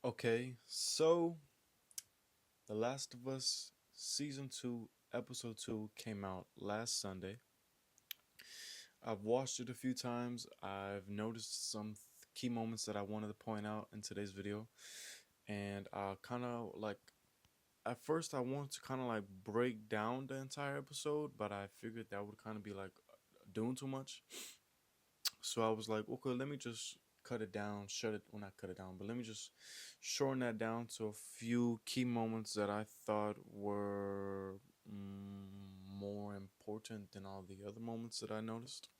Okay, so The Last of Us Season 2, Episode 2 came out last Sunday. I've watched it a few times. I've noticed some key moments that I wanted to point out in today's video. And kind of like, at first, I wanted to kind of like break down the entire episode, but I figured that would kind of be like doing too much. So I was like, okay, let me just cut it down, shut it, well, not cut it down, but let me just shorten that down to a few key moments that I thought were more important than all the other moments that I noticed.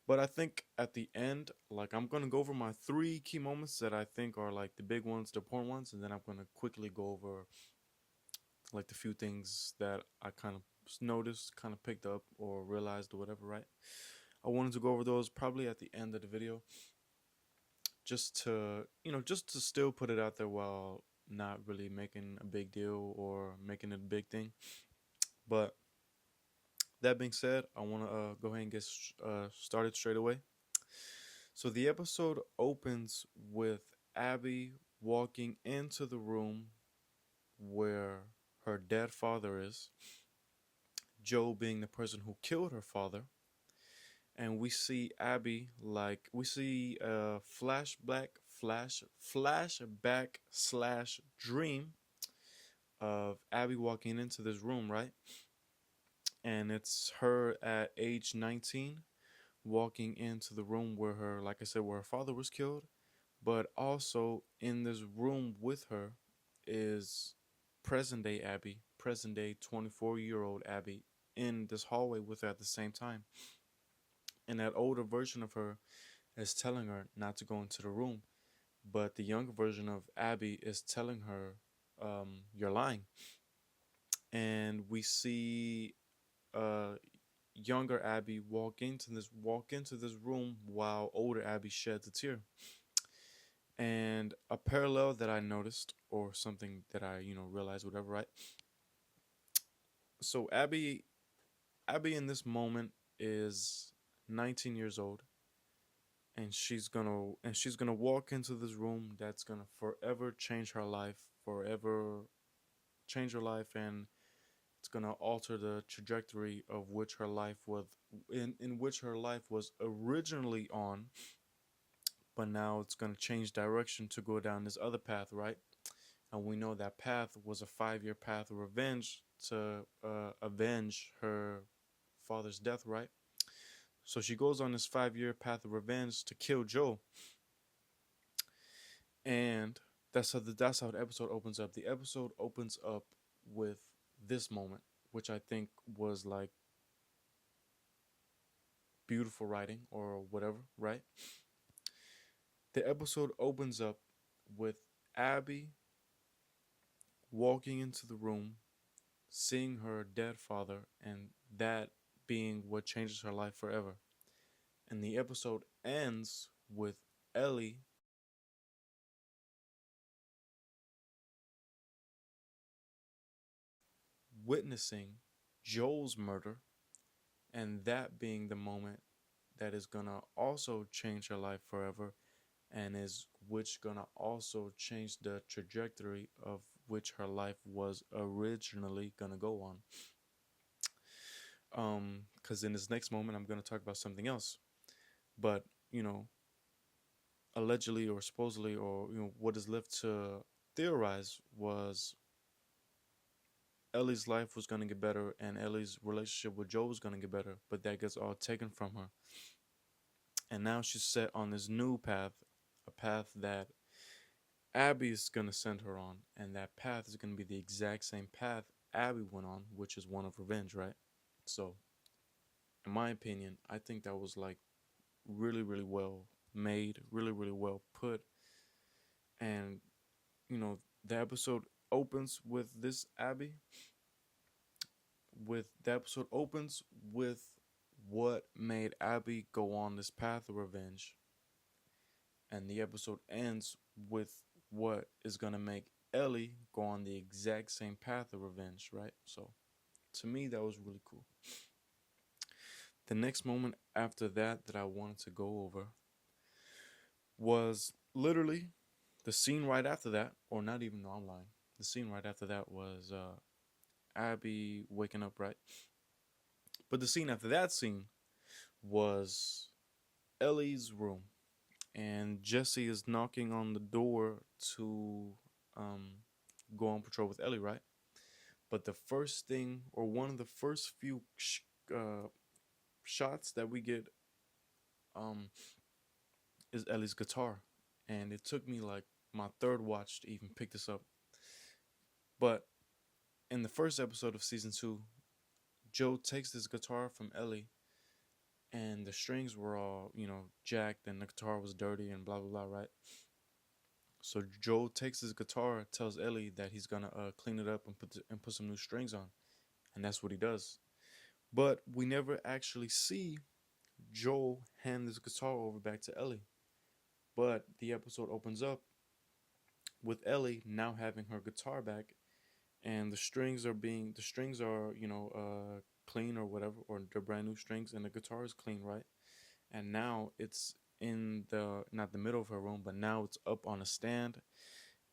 But I think at the end, like I'm gonna go over my three key moments that I think are like the big ones, the important ones, and then I'm gonna quickly go over like the few things that I kind of noticed, kind of picked up or realized or whatever, right? I wanted to go over those probably at the end of the video just to, just to still put it out there while not really making a big deal or making it a big thing. But that being said, I want to go ahead and get started straight away. So the episode opens with Abby walking into the room where her dead father is, Joe being the person who killed her father. And we see Abby, like we see a flashback slash dream of Abby walking into this room, right? And it's her at age 19 walking into the room where her, like I said, where her father was killed. But also in this room with her is present day Abby, present day 24-year-old Abby, in this hallway with her at the same time. And that older version of her is telling her not to go into the room, but the younger version of Abby is telling her, "You're lying." And we see younger Abby walk into this room while older Abby sheds a tear. And a parallel that I noticed, or something that I realized, whatever, right? So Abby in this moment is 19 years old, and she's gonna walk into this room that's gonna forever change her life, forever change her life, and it's gonna alter the trajectory of which her life was in which her life was originally on, but now it's gonna change direction to go down this other path, right? And we know that path was a 5-year path of revenge to avenge her father's death, right? So she goes on this 5-year path of revenge to kill Joe, and that's how the episode opens up. The episode opens up with this moment, which I think was like beautiful writing or whatever, right? The episode opens up with Abby walking into the room, seeing her dead father, and that being what changes her life forever. And the episode ends with Ellie witnessing Joel's murder, and that being the moment that is gonna also change her life forever, and is which gonna also change the trajectory of which her life was originally gonna go on. Because in this next moment, I'm gonna talk about something else. But you know, allegedly or supposedly, or what is left to theorize was Ellie's life was gonna get better, and Ellie's relationship with Joe was gonna get better. But that gets all taken from her, and now she's set on this new path, a path that Abby's gonna send her on, and that path is gonna be the exact same path Abby went on, which is one of revenge, right? So, in my opinion, I think that was like really, really well made, really, really well put, and the episode opens with this Abby. With the episode opens with what made Abby go on this path of revenge, and the episode ends with what is gonna make Ellie go on the exact same path of revenge, right? So to me, that was really cool. The next moment after that I wanted to go over was literally The scene right after that, or not even, no, I'm lying. The scene right after that was Abby waking up, right? But the scene after that scene was Ellie's room, and Jesse is knocking on the door to um, go on patrol with Ellie, right? But the first thing, or one of the first few shots that we get, um, is Ellie's guitar, and it took me like my third watch to even pick this up. But in the first episode of season two, Joe takes this guitar from Ellie, and the strings were all, jacked, and the guitar was dirty, and blah blah blah, right? So Joe takes his guitar, tells Ellie that he's gonna clean it up and put some new strings on, and that's what he does. But we never actually see Joe hand this guitar over back to Ellie. But the episode opens up with Ellie now having her guitar back, and the strings are clean or whatever, or they're brand new strings, and the guitar is clean, right? And now it's in the not the middle of her room, but now it's up on a stand.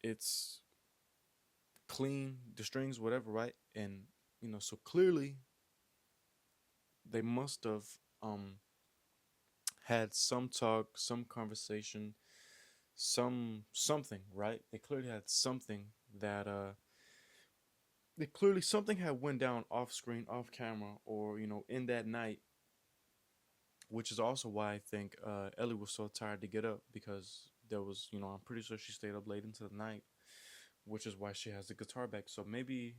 It's clean, the strings, whatever, right? And so clearly they must have had some talk, some conversation, something, right? They clearly had something that they clearly something had went down off screen, off camera, or in that night, which is also why I think Ellie was so tired to get up, because there was, I'm pretty sure she stayed up late into the night, which is why she has the guitar back. So maybe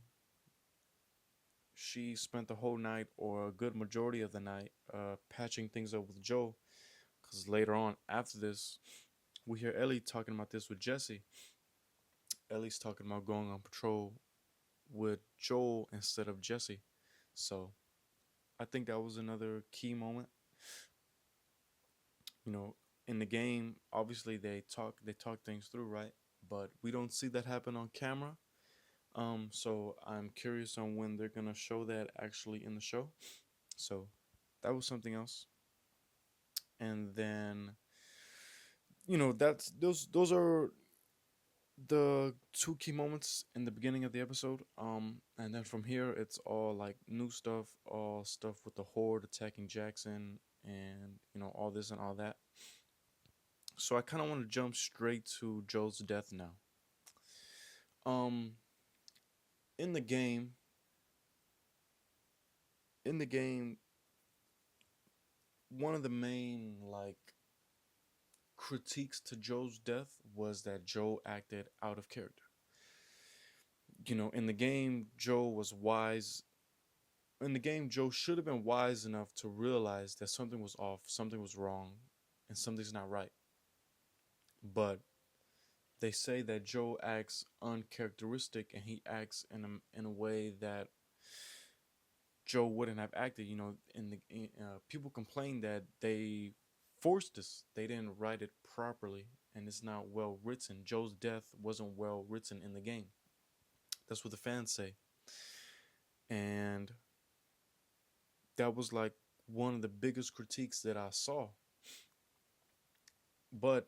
she spent the whole night, or a good majority of the night, patching things up with Joe. Because later on, after this, we hear Ellie talking about this with Jesse. Ellie's talking about going on patrol with Joel instead of Jesse. So I think that was another key moment. You know, in the game, obviously they talk things through, right? But we don't see that happen on camera. So I'm curious on when they're gonna show that actually in the show. So that was something else. And then that's those are the two key moments in the beginning of the episode. And then from here, it's all like new stuff, all stuff with the Horde attacking Jackson, and all this and all that. So I kind of want to jump straight to Joel's death now. Um, in the game, in the game, one of the main like critiques to Joe's death was that Joe acted out of character. In the game, Joe was wise. In the game, Joe should have been wise enough to realize that something was off, something was wrong, and something's not right. But they say that Joe acts uncharacteristic, and he acts in a way that Joe wouldn't have acted. People complain that they forced this, they didn't write it properly, and it's not well written. Joe's death wasn't well written in the game. That's what the fans say, and that was like one of the biggest critiques that I saw. But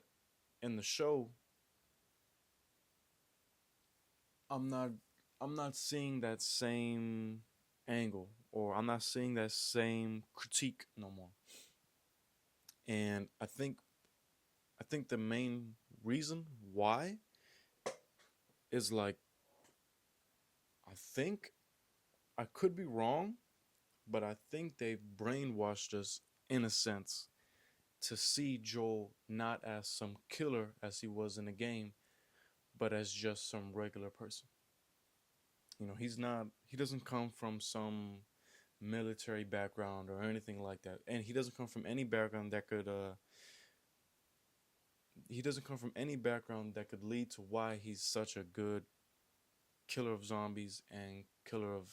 in the show, I'm not I'm not seeing that same angle, or I'm not seeing that same critique no more. And I think the main reason why is like, I think I could be wrong, but I think they've brainwashed us in a sense to see Joel not as some killer as he was in the game, but as just some regular person. He doesn't come from some military background or anything like that. And he doesn't come from any background that could lead to why he's such a good killer of zombies and killer of,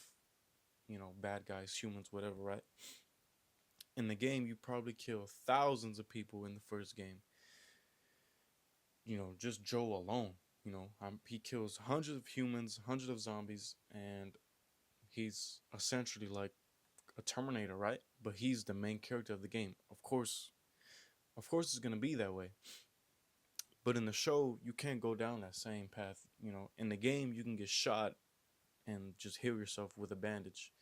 bad guys, humans, whatever, right? In the game, you probably kill thousands of people in the first game. Just Joel alone. He kills hundreds of humans, hundreds of zombies, and he's essentially like a Terminator, right? But he's the main character of the game. Of course, it's gonna be that way. But in the show, you can't go down that same path. You know, in the game, you can get shot and just heal yourself with a bandage.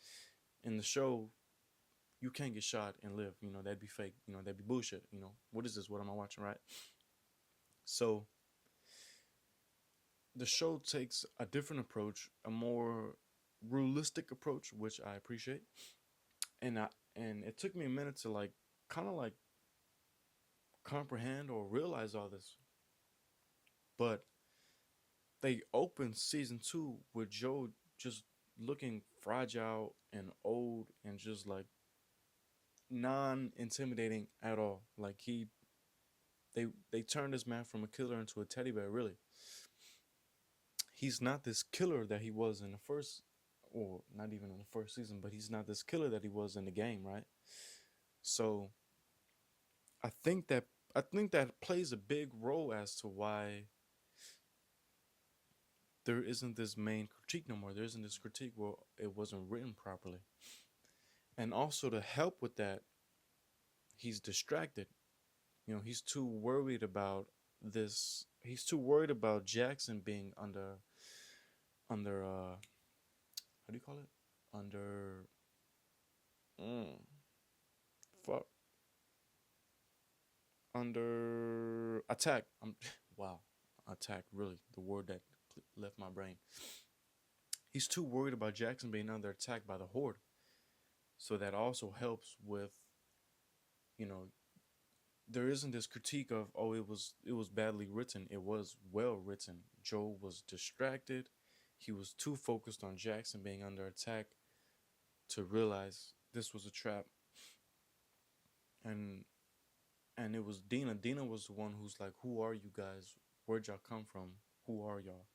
In the show, you can't get shot and live. You know, that'd be fake. You know, that'd be bullshit. You know, what is this? What am I watching, right? So the show takes a different approach, a more realistic approach, which I appreciate. And it took me a minute to like kind of like comprehend or realize all this. But they opened season two with Joe just looking fragile and old and just like non intimidating at all. Like they turned this man from a killer into a teddy bear, really. He's not this killer that he was in the first, or not even in the first season, but he's not this killer that he was in the game, right? So I think that I think that plays a big role as to why there isn't this main critique no more. There isn't this critique where it wasn't written properly. And also to help with that, he's distracted. You know, he's too worried about this. He's too worried about Jackson being under how do you call it? Under mm, fuck under attack. Wow, attack. Really, the word that left my brain. He's too worried about Jackson being under attack by the Horde. So that also helps with, you know, there isn't this critique of, oh, it was badly written. It was well written. Joe was distracted. He was too focused on Jackson being under attack to realize this was a trap. And it was Dina. Dina was the one who's like, "Who are you guys? Where'd y'all come from? Who are y'all?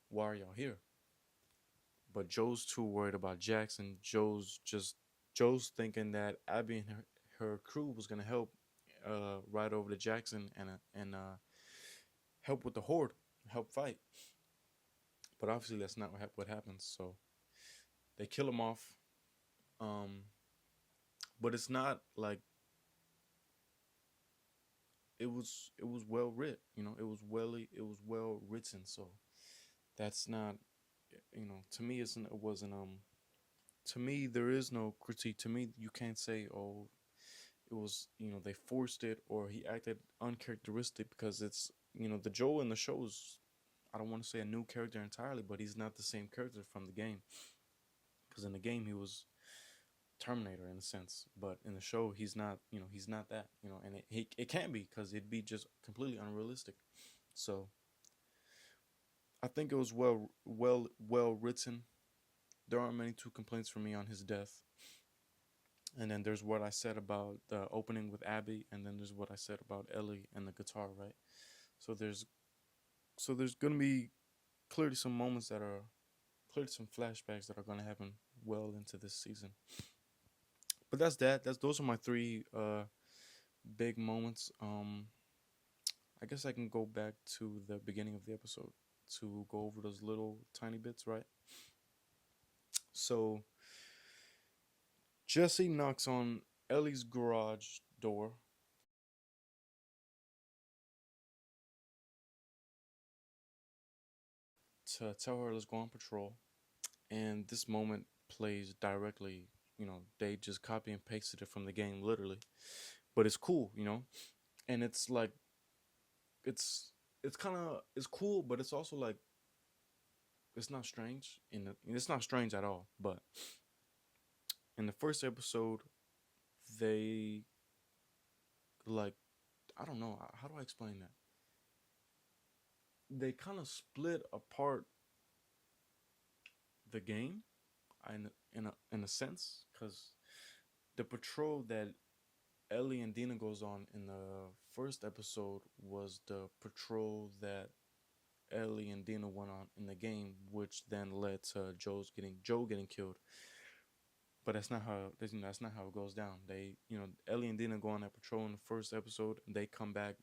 Why are y'all here?" But Joe's too worried about Jackson. Joe's thinking that Abby and her crew was gonna help ride over to Jackson and help with the Horde, help fight. But obviously that's not what happens. So they kill him off. Um, but it's not like it was well writ. You know, it was well written. So that's not, to me it wasn't to me there is no critique. To me you can't say, oh, it was, they forced it or he acted uncharacteristic, because it's, the Joel in the show is, I don't want to say a new character entirely, but he's not the same character from the game, because in the game he was Terminator in a sense, but in the show he's not, he's not that, and it can't be, because it'd be just completely unrealistic. So I think it was well written. There aren't many two complaints for me on his death. And then there's what I said about the opening with Abby, and then there's what I said about Ellie and the guitar, right? So there's gonna be clearly some moments that are clearly some flashbacks that are gonna happen well into this season. But that's that. Those are my three big moments. I guess I can go back to the beginning of the episode to go over those little tiny bits, right? So Jesse knocks on Ellie's garage door to tell her let's go on patrol. And this moment plays directly, they just copy and pasted it from the game, literally. But it's cool, and it's like, it's kind of, it's cool, but it's also like, it's not strange. It's not strange at all. But in the first episode, they, like, I don't know, how do I explain that? They kind of split apart the game in a sense, because the patrol that Ellie and Dina goes on in the first episode was the patrol that Ellie and Dina went on in the game, which then led to Joe getting killed. But that's not how it goes down. Ellie and Dina go on that patrol in the first episode, and they come back.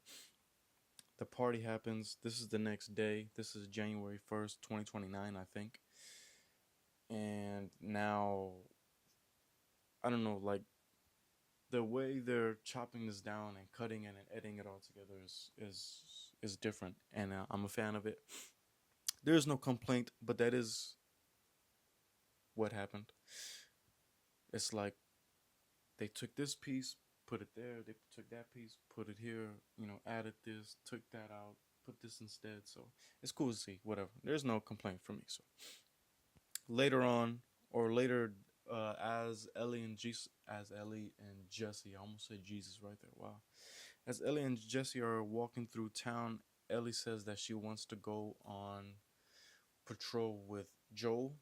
The party happens. This is the next day. This is January 1st, 2029, I think. And now, I don't know, like, the way they're chopping this down and cutting it and editing it all together is different, and I'm a fan of it. There is no complaint, but that is what happened. It's like they took this piece, put it there. They took that piece, put it here. Added this, took that out, put this instead. So it's cool to see. Whatever. There's no complaint from me. So later on, or later, as Ellie and Jesse, I almost said Jesus right there. Wow. As Ellie and Jesse are walking through town, Ellie says that she wants to go on patrol with Joel,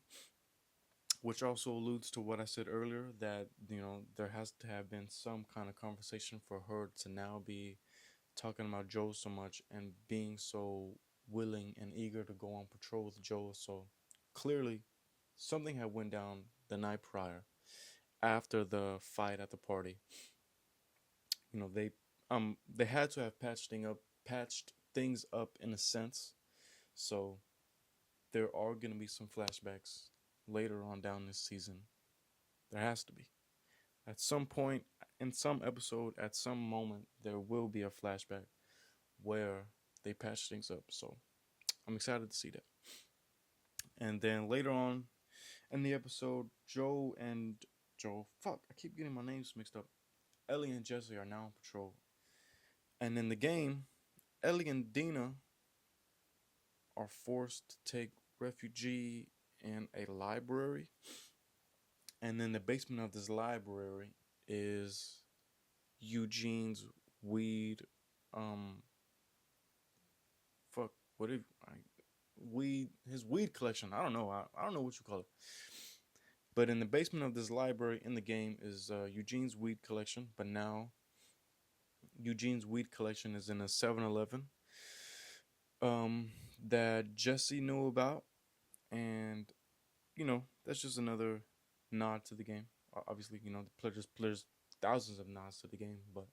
which also alludes to what I said earlier, that there has to have been some kind of conversation for her to now be talking about Joel so much and being so willing and eager to go on patrol with Joel. So clearly something had went down the night prior after the fight at the party. They had to have patched things up in a sense. So there are going to be some flashbacks later on down this season. There has to be. At some point, in some episode, at some moment, there will be a flashback where they patch things up. So I'm excited to see that. And then later on in the episode, fuck, I keep getting my names mixed up. Ellie and Jesse are now on patrol. And in the game, Ellie and Dina are forced to take refuge in a library. And in the basement of this library is Eugene's weed, fuck, what if I weed his weed collection. I don't know. I don't know what you call it. But in the basement of this library in the game is Eugene's weed collection. But now Eugene's weed collection is in a 7-Eleven that Jesse knew about. And, that's just another nod to the game. Obviously, there's thousands of nods to the game. But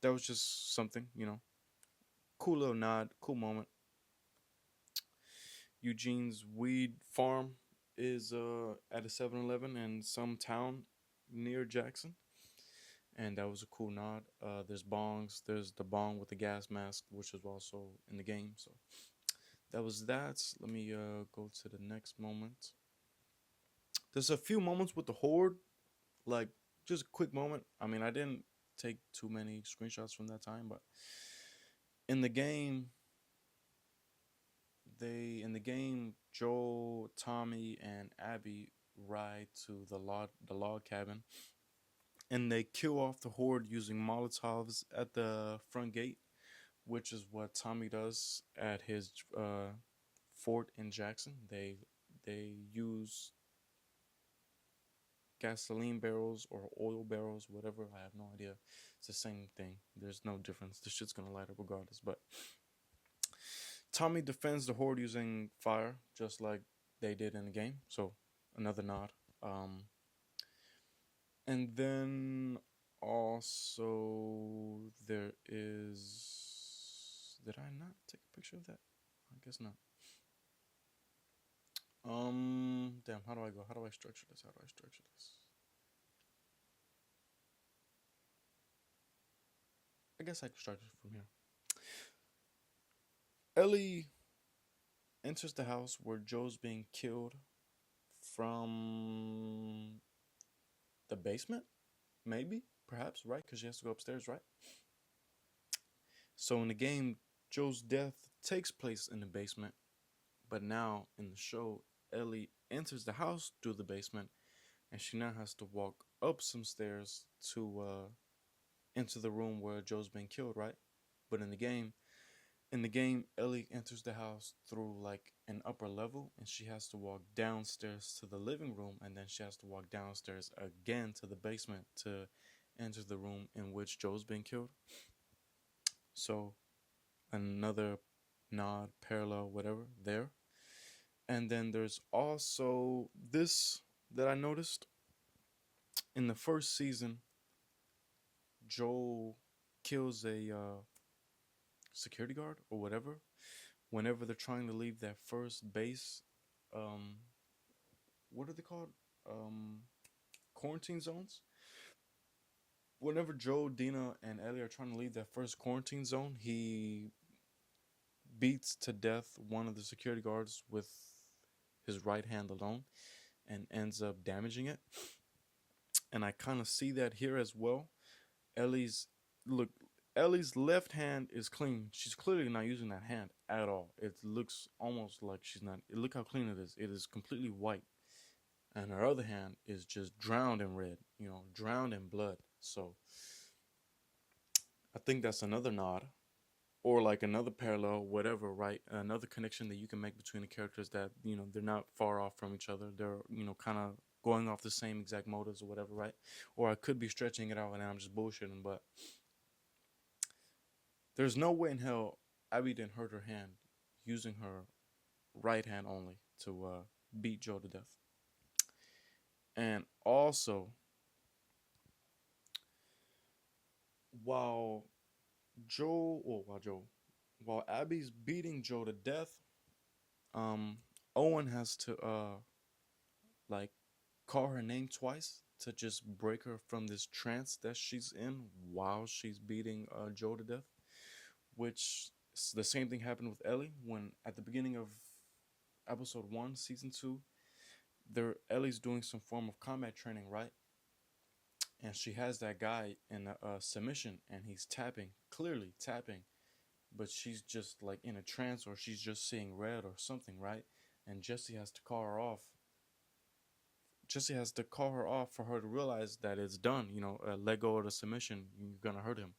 that was just something, cool little nod, cool moment. Eugene's weed farm is at a 7-Eleven in some town near Jackson. And that was a cool nod. There's bongs. There's the bong with the gas mask, which is also in the game. So that was that. Let me go to the next moment. There's a few moments with the Horde, like just a quick moment. I mean, I didn't take too many screenshots from that time, but in the game, Joel, Tommy, and Abby ride to the log cabin, and they kill off the Horde using Molotovs at the front gate, which is what Tommy does at his fort in Jackson. They use gasoline barrels or oil barrels, whatever. I have no idea. It's the same thing. There's no difference. This shit's gonna light up regardless. But Tommy defends the Horde using fire, just like they did in the game. So another nod. And then also there is. Did I not take a picture of that? I guess not. Damn. How do I go? How do I structure this? I guess I can structure it from here. Ellie enters the house where Joe's being killed from the basement, maybe, perhaps, right? Because she has to go upstairs, right? So in the game, Joe's death takes place in the basement, but now in the show, Ellie enters the house through the basement, and she now has to walk up some stairs to enter the room where Joe's been killed, right? But in the game, Ellie enters the house through like an upper level, and she has to walk downstairs to the living room, and then she has to walk downstairs again to the basement to enter the room in which Joe's been killed. So another nod, parallel, whatever, there. And then there's also this that I noticed in the first season. Joel kills a security guard or whatever whenever they're trying to leave that first base. Um, what are they called? Quarantine zones. whenever Joe, Dina, and Ellie are trying to leave that first quarantine zone, he beats to death one of the security guards with his right hand alone and ends up damaging it. And I kind of see that here as well. Ellie's look Ellie's left hand is clean. She's clearly not using that hand at all. It looks almost like she's not. Look how clean it is. It is completely white. And her other hand is just drowned in red, drowned in blood. So I think that's another nod or like another parallel, whatever, right? Another connection that you can make between the characters that, they're not far off from each other. They're, kind of going off the same exact motives or whatever, right? Or I could be stretching it out and I'm just bullshitting, but there's no way in hell Abby didn't hurt her hand using her right hand only to beat Joe to death. And also, while while Abby's beating Joe to death, um, Owen has to like call her name twice to just break her from this trance that she's in while she's beating Joe to death. Which the same thing happened with Ellie when at the beginning of episode 1, season 2, Ellie's doing some form of combat training, right? And she has that guy in a submission, and he's tapping, clearly tapping, but she's just like in a trance or she's just seeing red or something, right? And Jesse has to call her off. Jesse has to call her off for her to realize that it's done. Let go of the submission. You're gonna hurt him.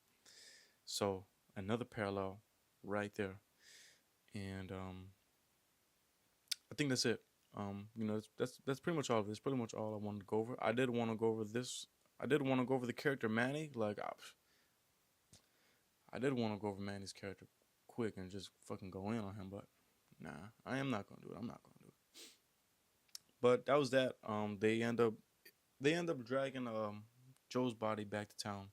So another parallel right there. And I think that's it. That's pretty much all of it. It's pretty much all I wanted to go over. I did want to go over this. I did want to go over the character Manny. Like I did want to go over Manny's character quick and just fucking go in on him, but nah, I am not gonna do it. I'm not gonna do it. But that was that. They end up dragging Joe's body back to town.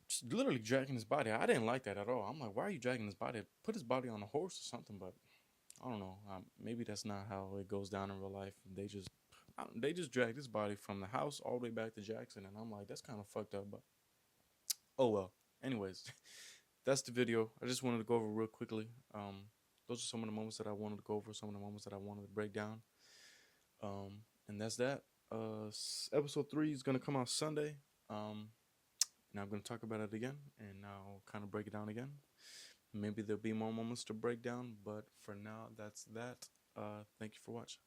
Just literally dragging his body. I didn't like that at all. I'm like, why are you dragging his body? Put his body on a horse or something. But I don't know. Maybe that's not how it goes down in real life. They just dragged his body from the house all the way back to Jackson, and I'm like, that's kind of fucked up. But oh well. Anyways, that's the video. I just wanted to go over real quickly. Those are some of the moments that I wanted to go over. Some of the moments that I wanted to break down. And that's that. Episode 3 is gonna come out Sunday. And I'm gonna talk about it again, and I'll kind of break it down again. Maybe there'll be more moments to break down, but for now, that's that. Thank you for watching.